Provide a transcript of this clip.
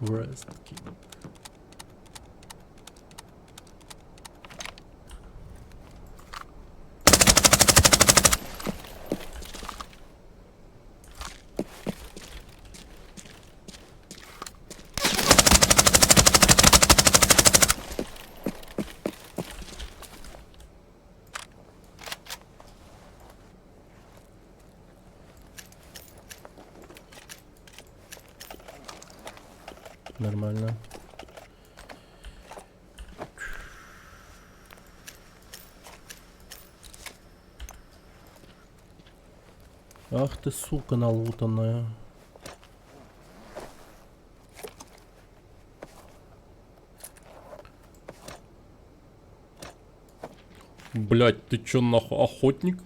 Рестки. Нормально. Ах ты, сука, налутанная. Блять, ты чё нахуй, охотник?